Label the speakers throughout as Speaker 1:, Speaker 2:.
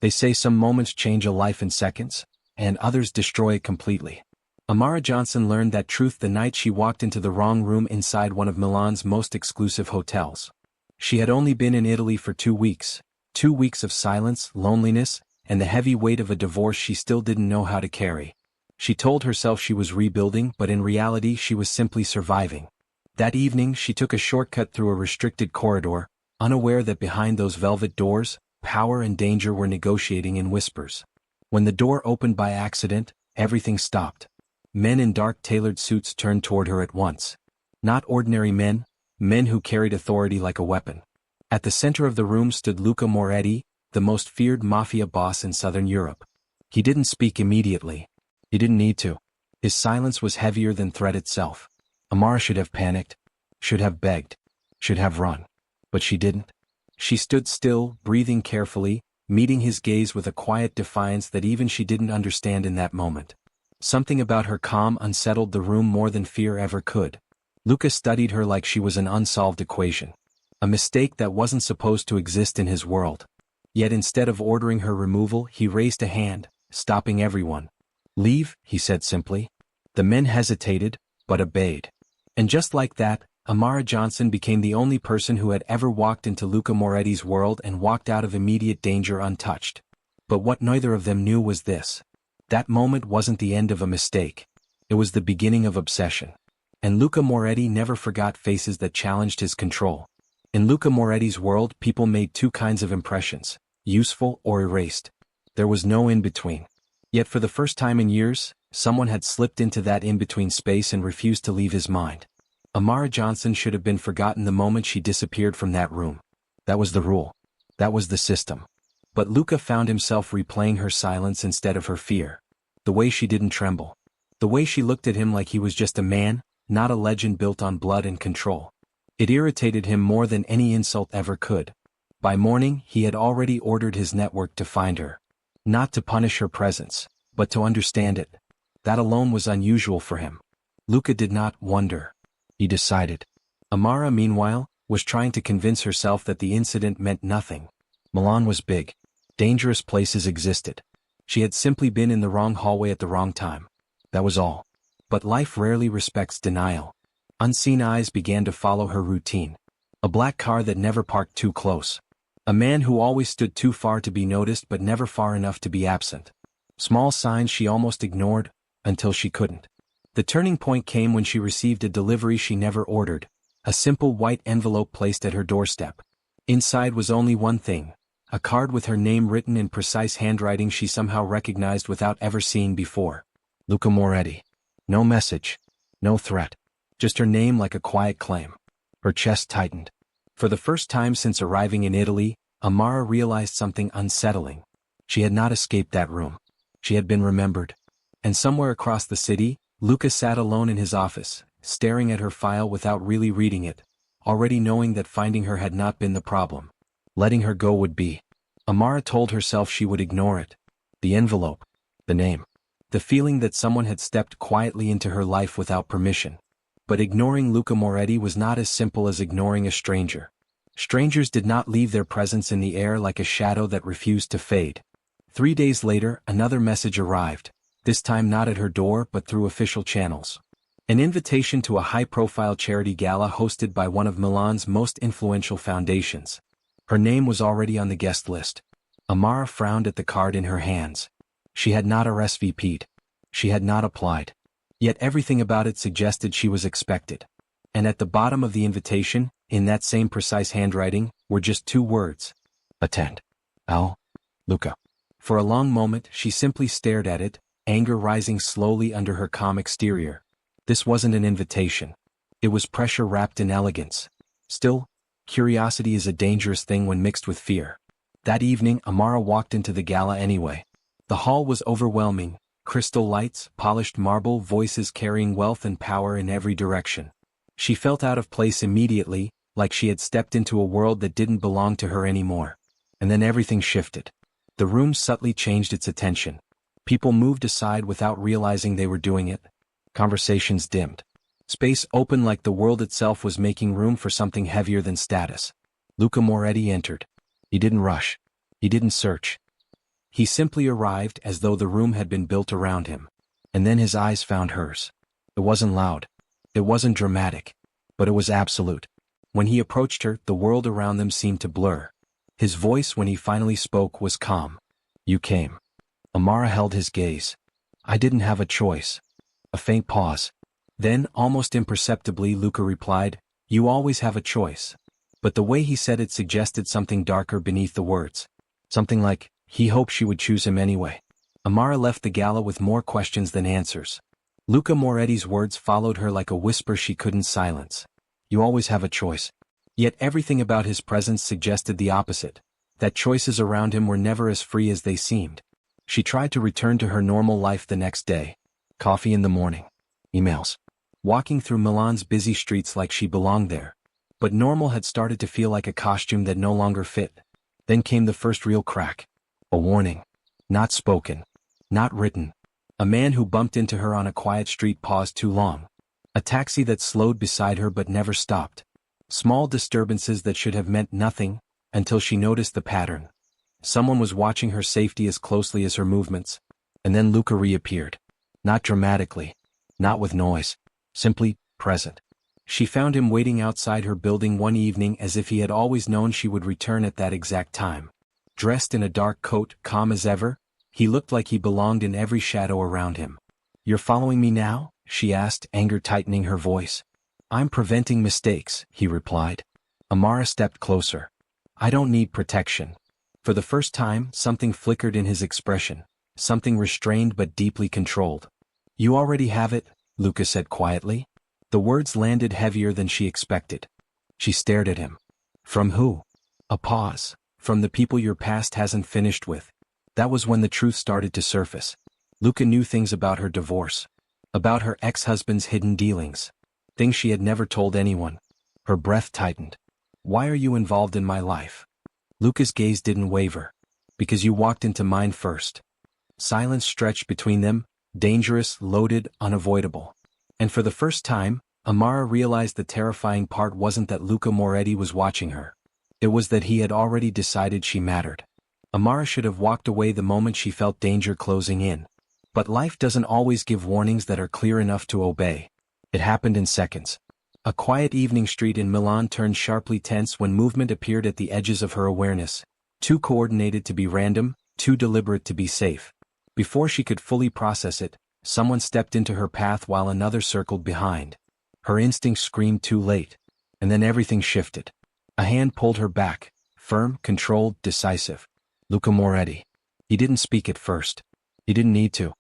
Speaker 1: They say some moments change a life in seconds, and others destroy it completely. Amara Johnson learned that truth the night she walked into the wrong room inside one of Milan's most exclusive hotels. She had only been in Italy for 2 weeks, 2 weeks of silence, loneliness, and the heavy weight of a divorce she still didn't know how to carry. She told herself she was rebuilding, but in reality she was simply surviving. That evening she took a shortcut through a restricted corridor, unaware that behind those velvet doors, power and danger were negotiating in whispers. When the door opened by accident, everything stopped. Men in dark tailored suits turned toward her at once. Not ordinary men, men who carried authority like a weapon. At the center of the room stood Luca Moretti, the most feared Mafia boss in Southern Europe. He didn't speak immediately. He didn't need to. His silence was heavier than threat itself. Amara should have panicked, should have begged, should have run. But she didn't. She stood still, breathing carefully, meeting his gaze with a quiet defiance that even she didn't understand in that moment. Something about her calm unsettled the room more than fear ever could. Luca studied her like she was an unsolved equation. A mistake that wasn't supposed to exist in his world. Yet instead of ordering her removal, he raised a hand, stopping everyone. "Leave," he said simply. The men hesitated, but obeyed. And just like that, Amara Johnson became the only person who had ever walked into Luca Moretti's world and walked out of immediate danger untouched. But what neither of them knew was this. That moment wasn't the end of a mistake. It was the beginning of obsession. And Luca Moretti never forgot faces that challenged his control. In Luca Moretti's world, people made 2 kinds of impressions, useful or erased. There was no in-between. Yet for the first time in years, someone had slipped into that in-between space and refused to leave his mind. Amara Johnson should have been forgotten the moment she disappeared from that room. That was the rule. That was the system. But Luca found himself replaying her silence instead of her fear. The way she didn't tremble. The way she looked at him like he was just a man, not a legend built on blood and control. It irritated him more than any insult ever could. By morning, he had already ordered his network to find her. Not to punish her presence, but to understand it. That alone was unusual for him. Luca did not wonder. He decided. Amara, meanwhile, was trying to convince herself that the incident meant nothing. Milan was big. Dangerous places existed. She had simply been in the wrong hallway at the wrong time. That was all. But life rarely respects denial. Unseen eyes began to follow her routine. A black car that never parked too close. A man who always stood too far to be noticed but never far enough to be absent. Small signs she almost ignored, until she couldn't. The turning point came when she received a delivery she never ordered, a simple white envelope placed at her doorstep. Inside was only one thing. A card with her name written in precise handwriting she somehow recognized without ever seeing before. Luca Moretti. No message. No threat. Just her name like a quiet claim. Her chest tightened. For the first time since arriving in Italy, Amara realized something unsettling. She had not escaped that room. She had been remembered. And somewhere across the city, Luca sat alone in his office, staring at her file without really reading it, already knowing that finding her had not been the problem. Letting her go would be. Amara told herself she would ignore it. The envelope. The name. The feeling that someone had stepped quietly into her life without permission. But ignoring Luca Moretti was not as simple as ignoring a stranger. Strangers did not leave their presence in the air like a shadow that refused to fade. 3 days later, another message arrived, this time not at her door but through official channels. An invitation to a high-profile charity gala hosted by one of Milan's most influential foundations. Her name was already on the guest list. Amara frowned at the card in her hands. She had not RSVP'd. She had not applied. Yet everything about it suggested she was expected. And at the bottom of the invitation, in that same precise handwriting, were just 2 words. Attend. Al. Luca. For a long moment she simply stared at it, anger rising slowly under her calm exterior. This wasn't an invitation. It was pressure wrapped in elegance. Still, curiosity is a dangerous thing when mixed with fear. That evening Amara walked into the gala anyway. The hall was overwhelming, crystal lights, polished marble, voices carrying wealth and power in every direction. She felt out of place immediately, like she had stepped into a world that didn't belong to her anymore. And then everything shifted. The room subtly changed its attention. People moved aside without realizing they were doing it. Conversations dimmed. Space opened like the world itself was making room for something heavier than status. Luca Moretti entered. He didn't rush. He didn't search. He simply arrived as though the room had been built around him. And then his eyes found hers. It wasn't loud. It wasn't dramatic. But it was absolute. When he approached her, the world around them seemed to blur. His voice when he finally spoke was calm. "You came." Amara held his gaze. "I didn't have a choice." A faint pause. Then, almost imperceptibly, Luca replied, "You always have a choice." But the way he said it suggested something darker beneath the words. Something like, he hoped she would choose him anyway. Amara left the gala with more questions than answers. Luca Moretti's words followed her like a whisper she couldn't silence. You always have a choice. Yet everything about his presence suggested the opposite, that choices around him were never as free as they seemed. She tried to return to her normal life the next day. Coffee in the morning. Emails. Walking through Milan's busy streets like she belonged there. But normal had started to feel like a costume that no longer fit. Then came the first real crack. A warning. Not spoken. Not written. A man who bumped into her on a quiet street paused too long. A taxi that slowed beside her but never stopped. Small disturbances that should have meant nothing, until she noticed the pattern. Someone was watching her safety as closely as her movements. And then Luca reappeared. Not dramatically. Not with noise. Simply present. She found him waiting outside her building one evening as if he had always known she would return at that exact time. Dressed in a dark coat, calm as ever, he looked like he belonged in every shadow around him. "You're following me now?" she asked, anger tightening her voice. "I'm preventing mistakes," he replied. Amara stepped closer. "I don't need protection." For the first time, something flickered in his expression, something restrained but deeply controlled. "You already have it," Luca said quietly. The words landed heavier than she expected. She stared at him. "From who?" A pause. "From the people your past hasn't finished with." That was when the truth started to surface. Luca knew things about her divorce. About her ex-husband's hidden dealings. Things she had never told anyone. Her breath tightened. "Why are you involved in my life?" Luca's gaze didn't waver. "Because you walked into mine first." Silence stretched between them, dangerous, loaded, unavoidable. And for the first time, Amara realized the terrifying part wasn't that Luca Moretti was watching her. It was that he had already decided she mattered. Amara should have walked away the moment she felt danger closing in. But life doesn't always give warnings that are clear enough to obey. It happened in seconds. A quiet evening street in Milan turned sharply tense when movement appeared at the edges of her awareness, too coordinated to be random, too deliberate to be safe. Before she could fully process it, someone stepped into her path while another circled behind. Her instincts screamed too late. And then everything shifted. A hand pulled her back, firm, controlled, decisive. Luca Moretti. He didn't speak at first. He didn't need to.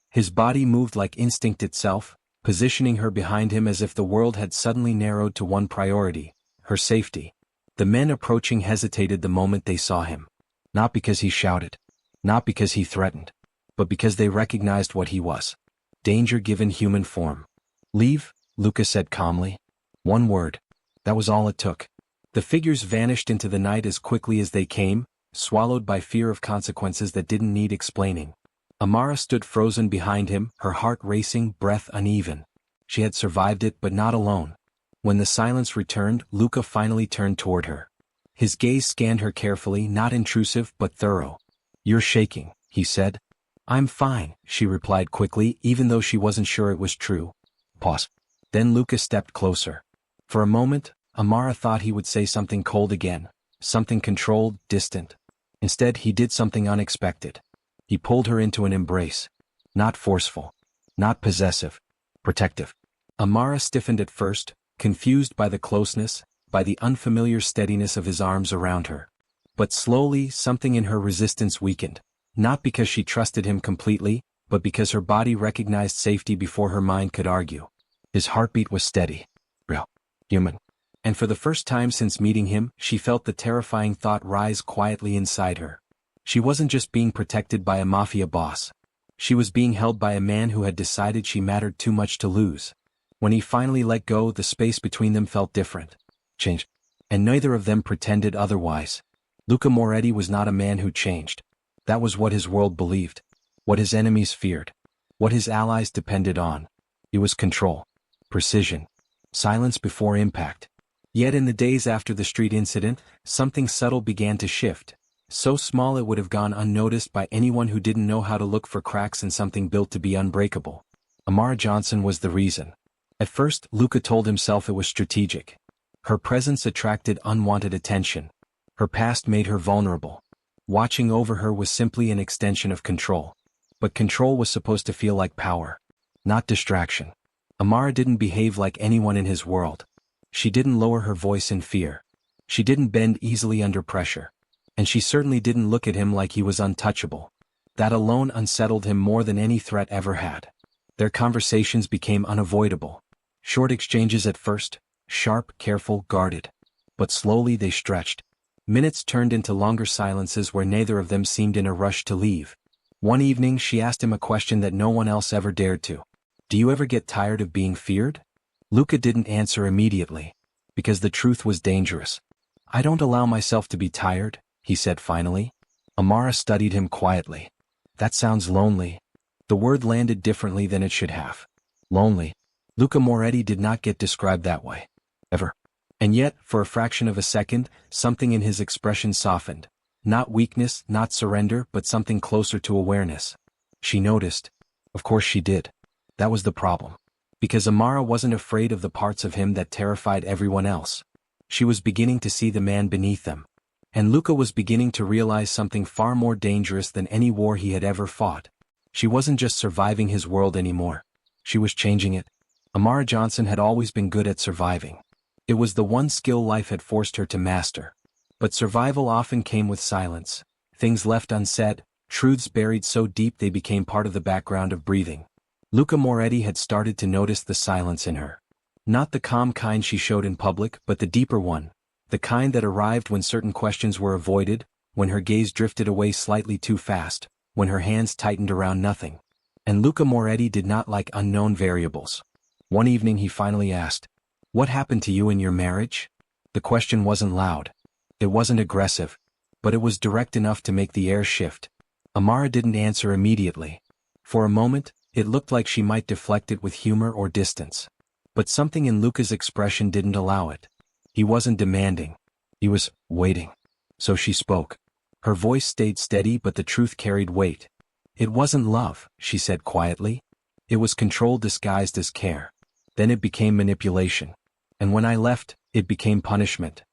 Speaker 1: His body moved like instinct itself, positioning her behind him as if the world had suddenly narrowed to one priority, her safety. The men approaching hesitated the moment they saw him. Not because he shouted. Not because he threatened. But because they recognized what he was. Danger given human form. "Leave," Luca said calmly. One word. That was all it took. The figures vanished into the night as quickly as they came, swallowed by fear of consequences that didn't need explaining. Amara stood frozen behind him, her heart racing, breath uneven. She had survived it but not alone. When the silence returned, Luca finally turned toward her. His gaze scanned her carefully, not intrusive but thorough. "You're shaking," he said. "I'm fine," she replied quickly, even though she wasn't sure it was true. Pause. Then Luca stepped closer. For a moment, Amara thought he would say something cold again, something controlled, distant. Instead, he did something unexpected. He pulled her into an embrace. Not forceful. Not possessive. Protective. Amara stiffened at first, confused by the closeness, by the unfamiliar steadiness of his arms around her. But slowly, something in her resistance weakened. Not because she trusted him completely, but because her body recognized safety before her mind could argue. His heartbeat was steady. Real. Human. And for the first time since meeting him, she felt the terrifying thought rise quietly inside her. She wasn't just being protected by a mafia boss. She was being held by a man who had decided she mattered too much to lose. When he finally let go, the space between them felt different. Changed. And neither of them pretended otherwise. Luca Moretti was not a man who changed. That was what his world believed. What his enemies feared. What his allies depended on. It was control. Precision. Silence before impact. Yet in the days after the street incident, something subtle began to shift. So small it would have gone unnoticed by anyone who didn't know how to look for cracks in something built to be unbreakable. Amara Johnson was the reason. At first, Luca told himself it was strategic. Her presence attracted unwanted attention. Her past made her vulnerable. Watching over her was simply an extension of control. But control was supposed to feel like power, not distraction. Amara didn't behave like anyone in his world. She didn't lower her voice in fear. She didn't bend easily under pressure. And she certainly didn't look at him like he was untouchable. That alone unsettled him more than any threat ever had. Their conversations became unavoidable. Short exchanges at first, sharp, careful, guarded. But slowly they stretched. Minutes turned into longer silences where neither of them seemed in a rush to leave. One evening she asked him a question that no one else ever dared to. "Do you ever get tired of being feared?" Luca didn't answer immediately. Because the truth was dangerous. "I don't allow myself to be tired," he said finally. Amara studied him quietly. "That sounds lonely." The word landed differently than it should have. Lonely. Luca Moretti did not get described that way. Ever. And yet, for a fraction of a second, something in his expression softened. Not weakness, not surrender, but something closer to awareness. She noticed. Of course she did. That was the problem. Because Amara wasn't afraid of the parts of him that terrified everyone else. She was beginning to see the man beneath them. And Luca was beginning to realize something far more dangerous than any war he had ever fought. She wasn't just surviving his world anymore. She was changing it. Amara Johnson had always been good at surviving. It was the one skill life had forced her to master. But survival often came with silence. Things left unsaid, truths buried so deep they became part of the background of breathing. Luca Moretti had started to notice the silence in her. Not the calm kind she showed in public, but the deeper one. The kind that arrived when certain questions were avoided, when her gaze drifted away slightly too fast, when her hands tightened around nothing. And Luca Moretti did not like unknown variables. One evening he finally asked, "What happened to you in your marriage?" The question wasn't loud. It wasn't aggressive. But it was direct enough to make the air shift. Amara didn't answer immediately. For a moment, it looked like she might deflect it with humor or distance. But something in Luca's expression didn't allow it. He wasn't demanding. He was waiting. So she spoke. Her voice stayed steady, but the truth carried weight. "It wasn't love," she said quietly. "It was control disguised as care. Then it became manipulation. And when I left, it became punishment."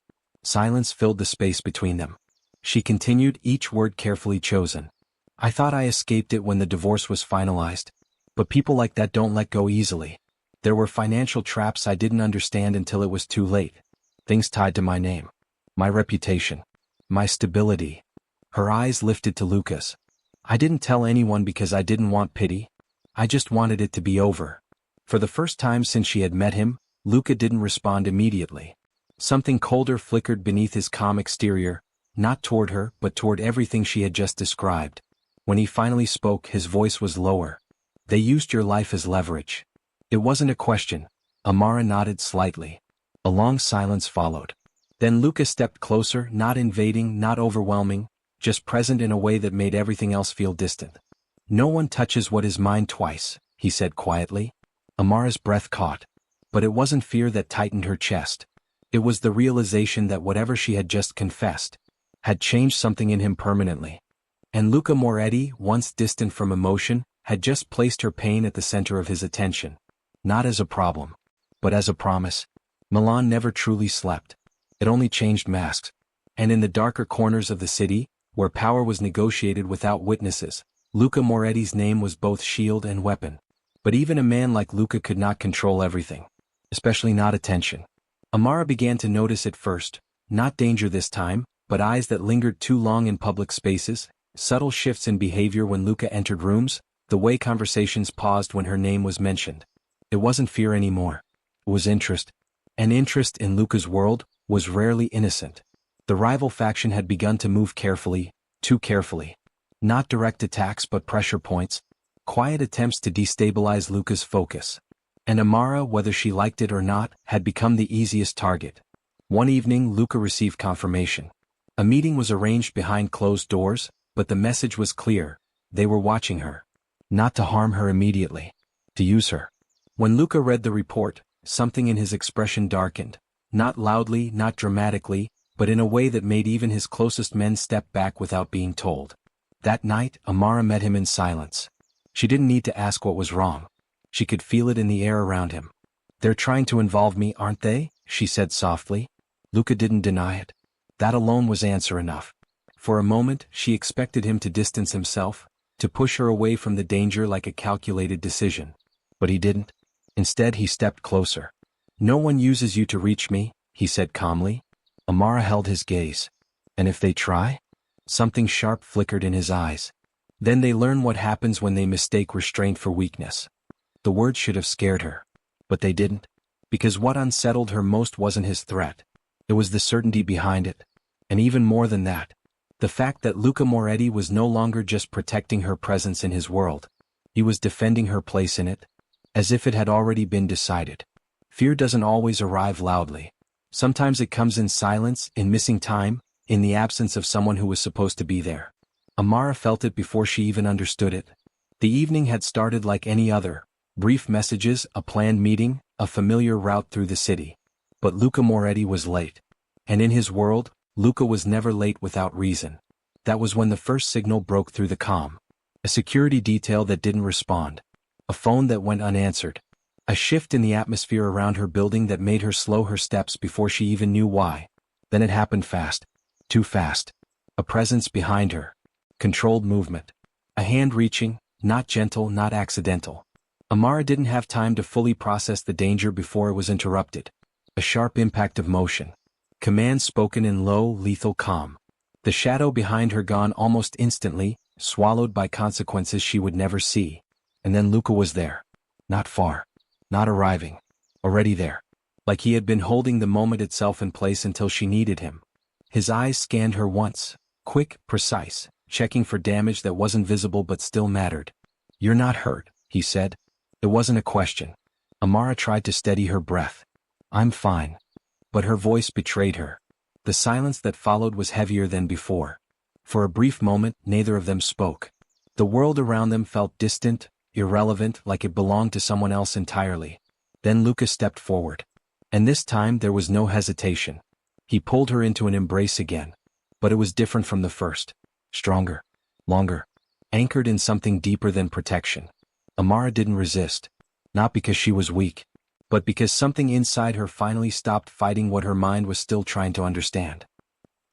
Speaker 1: Silence filled the space between them. She continued, each word carefully chosen. "I thought I escaped it when the divorce was finalized. But people like that don't let go easily. There were financial traps I didn't understand until it was too late. Things tied to my name. My reputation. My stability." Her eyes lifted to Luca's. "I didn't tell anyone because I didn't want pity. I just wanted it to be over." For the first time since she had met him, Luca didn't respond immediately. Something colder flickered beneath his calm exterior, not toward her, but toward everything she had just described. When he finally spoke, his voice was lower. "They used your life as leverage." It wasn't a question. Amara nodded slightly. A long silence followed. Then Luca stepped closer, not invading, not overwhelming, just present in a way that made everything else feel distant. "No one touches what is mine twice," he said quietly. Amara's breath caught. But it wasn't fear that tightened her chest. It was the realization that whatever she had just confessed had changed something in him permanently. And Luca Moretti, once distant from emotion, had just placed her pain at the center of his attention. Not as a problem, but as a promise. Milan never truly slept. It only changed masks. And in the darker corners of the city, where power was negotiated without witnesses, Luca Moretti's name was both shield and weapon. But even a man like Luca could not control everything. Especially not attention. Amara began to notice it first, not danger this time, but eyes that lingered too long in public spaces, subtle shifts in behavior when Luca entered rooms, the way conversations paused when her name was mentioned. It wasn't fear anymore. It was interest. And interest in Luca's world was rarely innocent. The rival faction had begun to move carefully, too carefully. Not direct attacks but pressure points, quiet attempts to destabilize Luca's focus. And Amara, whether she liked it or not, had become the easiest target. One evening Luca received confirmation. A meeting was arranged behind closed doors, but the message was clear. They were watching her. Not to harm her immediately. To use her. When Luca read the report, something in his expression darkened. Not loudly, not dramatically, but in a way that made even his closest men step back without being told. That night, Amara met him in silence. She didn't need to ask what was wrong. She could feel it in the air around him. "They're trying to involve me, aren't they?" she said softly. Luca didn't deny it. That alone was answer enough. For a moment, she expected him to distance himself, to push her away from the danger like a calculated decision. But he didn't. Instead, he stepped closer. "No one uses you to reach me," he said calmly. Amara held his gaze. "And if they try?" Something sharp flickered in his eyes. "Then they learn what happens when they mistake restraint for weakness." The words should have scared her. But they didn't. Because what unsettled her most wasn't his threat. It was the certainty behind it. And even more than that, the fact that Luca Moretti was no longer just protecting her presence in his world. He was defending her place in it, as if it had already been decided. Fear doesn't always arrive loudly. Sometimes it comes in silence, in missing time, in the absence of someone who was supposed to be there. Amara felt it before she even understood it. The evening had started like any other. Brief messages, a planned meeting, a familiar route through the city. But Luca Moretti was late. And in his world, Luca was never late without reason. That was when the first signal broke through the calm. A security detail that didn't respond. A phone that went unanswered. A shift in the atmosphere around her building that made her slow her steps before she even knew why. Then it happened fast. Too fast. A presence behind her. Controlled movement. A hand reaching, not gentle, not accidental. Amara didn't have time to fully process the danger before it was interrupted. A sharp impact of motion. Commands spoken in low, lethal calm. The shadow behind her gone almost instantly, swallowed by consequences she would never see. And then Luca was there. Not far. Not arriving. Already there. Like he had been holding the moment itself in place until she needed him. His eyes scanned her once. Quick, precise, checking for damage that wasn't visible but still mattered. "You're not hurt," he said. It wasn't a question. Amara tried to steady her breath. "I'm fine." But her voice betrayed her. The silence that followed was heavier than before. For a brief moment, neither of them spoke. The world around them felt distant, irrelevant, like it belonged to someone else entirely. Then Luca stepped forward. And this time there was no hesitation. He pulled her into an embrace again. But it was different from the first. Stronger. Longer. Anchored in something deeper than protection. Amara didn't resist. Not because she was weak. But because something inside her finally stopped fighting what her mind was still trying to understand.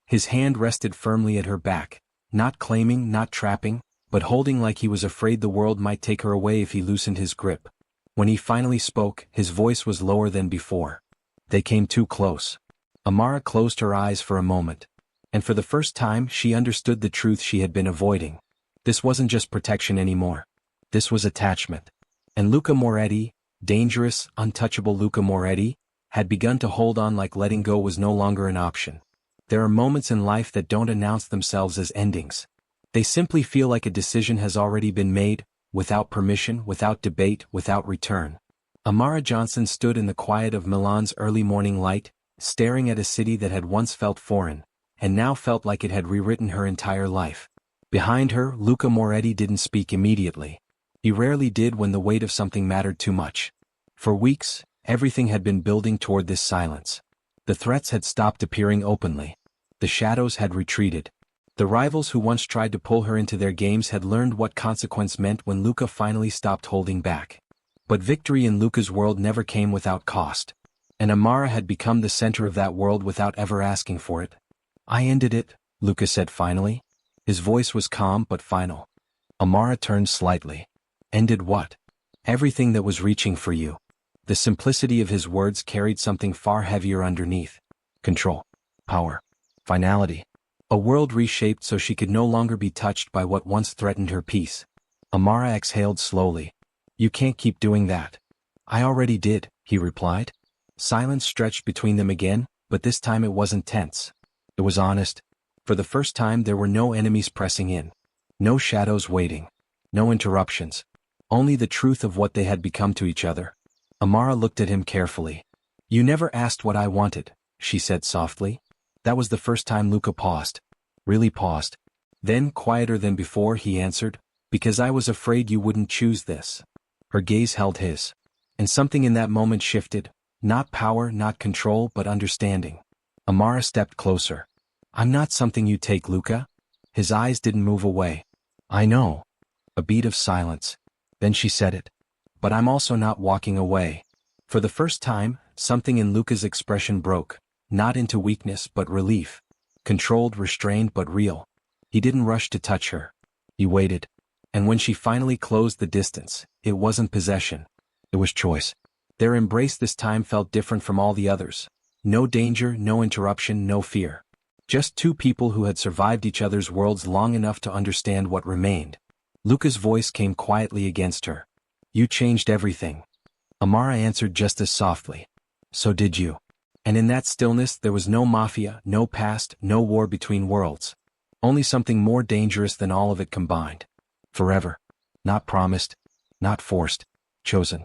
Speaker 1: His hand rested firmly at her back. Not claiming, not trapping, but holding like he was afraid the world might take her away if he loosened his grip. When he finally spoke, his voice was lower than before. They came too close. Amara closed her eyes for a moment. And for the first time she understood the truth she had been avoiding. This wasn't just protection anymore. This was attachment. And Luca Moretti, dangerous, untouchable Luca Moretti, had begun to hold on like letting go was no longer an option. There are moments in life that don't announce themselves as endings. They simply feel like a decision has already been made, without permission, without debate, without return. Amara Johnson stood in the quiet of Milan's early morning light, staring at a city that had once felt foreign, and now felt like it had rewritten her entire life. Behind her, Luca Moretti didn't speak immediately. He rarely did when the weight of something mattered too much. For weeks, everything had been building toward this silence. The threats had stopped appearing openly. The shadows had retreated. The rivals who once tried to pull her into their games had learned what consequence meant when Luca finally stopped holding back. But victory in Luca's world never came without cost. And Amara had become the center of that world without ever asking for it. "I ended it," Luca said finally. His voice was calm but final. Amara turned slightly. "Ended what?" "Everything that was reaching for you." The simplicity of his words carried something far heavier underneath. Control. Power. Finality. A world reshaped so she could no longer be touched by what once threatened her peace. Amara exhaled slowly. "You can't keep doing that." "I already did," he replied. Silence stretched between them again, but this time it wasn't tense. It was honest. For the first time there were no enemies pressing in. No shadows waiting. No interruptions. Only the truth of what they had become to each other. Amara looked at him carefully. "You never asked what I wanted," she said softly. That was the first time Luca paused. Really paused. Then, quieter than before, he answered, "Because I was afraid you wouldn't choose this." Her gaze held his. And something in that moment shifted. Not power, not control, but understanding. Amara stepped closer. I'm not something you take, Luca. His eyes didn't move away. I know. A beat of silence. Then she said it. But I'm also not walking away. For the first time, something in Luca's expression broke, not into weakness but relief. Controlled, restrained but real. He didn't rush to touch her. He waited. And when she finally closed the distance, it wasn't possession. It was choice. Their embrace this time felt different from all the others. No danger, no interruption, no fear. Just two people who had survived each other's worlds long enough to understand what remained. Luca's voice came quietly against her. You changed everything. Amara answered just as softly. So did you. And in that stillness there was no mafia, no past, no war between worlds. Only something more dangerous than all of it combined. Forever. Not promised. Not forced. Chosen.